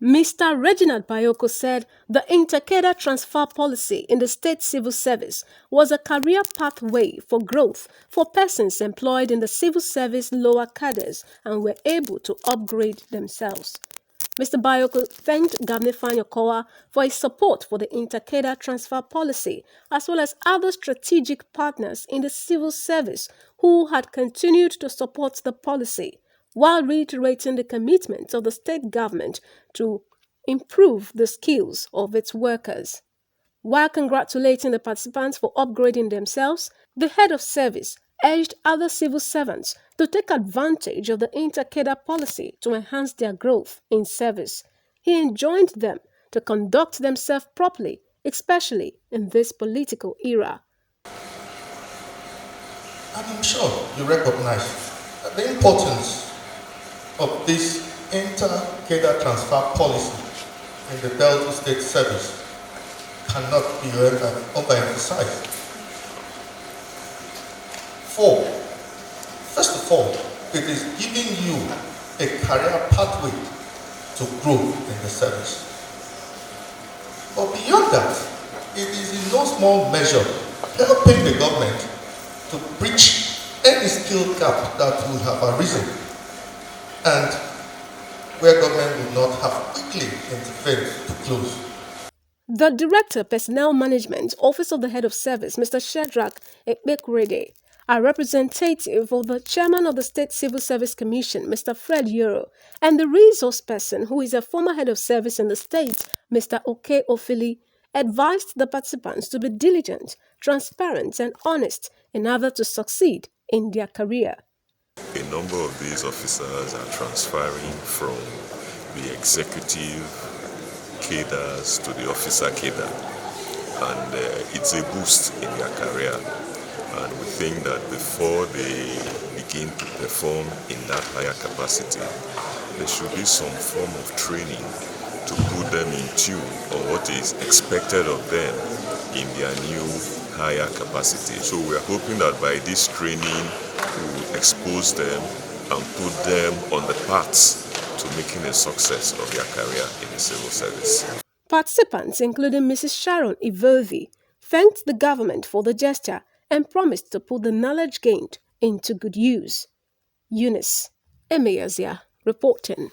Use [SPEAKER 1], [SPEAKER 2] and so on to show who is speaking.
[SPEAKER 1] Mr. Reginald Bayoko said the intercadre transfer policy in the state civil service was a career pathway for growth for persons employed in the civil service lower cadres and were able to upgrade themselves. Mr. Bayoko thanked Governor Fanyokowa for his support for the intercadre transfer policy, as well as other strategic partners in the civil service who had continued to support the policy, while reiterating the commitment of the state government to improve the skills of its workers. While congratulating the participants for upgrading themselves, the head of service urged other civil servants to take advantage of the intercadre policy to enhance their growth in service. He enjoined them to conduct themselves properly, especially in this political era.
[SPEAKER 2] I'm sure you recognize the importance of this intercadre transfer policy in the Delta State Service cannot be overemphasized. First of all, it is giving you a career pathway to grow in the service. But beyond that, it is in no small measure helping the government to bridge any skill gap that would have arisen and where government would not have quickly intervened to close.
[SPEAKER 1] The Director, Personnel Management, Office of the Head of Service, Mr. Shadrach Ekpekurede, a representative of the Chairman of the State Civil Service Commission, Mr. Fred Yoro, and the resource person, who is a former head of service in the state, Mr. Oke Ofili, advised the participants to be diligent, transparent, and honest in order to succeed in their career.
[SPEAKER 3] A number of these officers are transferring from the executive cadres to the officer cadre, and it's a boost in their career. And we think that before they begin to perform in that higher capacity, there should be some form of training to put them in tune of what is expected of them in their new higher capacity. So we are hoping that by this training, we will expose them and put them on the paths to making a success of their career in the civil service.
[SPEAKER 1] Participants, including Mrs. Sharon Ivovi, thanked the government for the gesture and promised to put the knowledge gained into good use. Eunice Emeyazia reporting.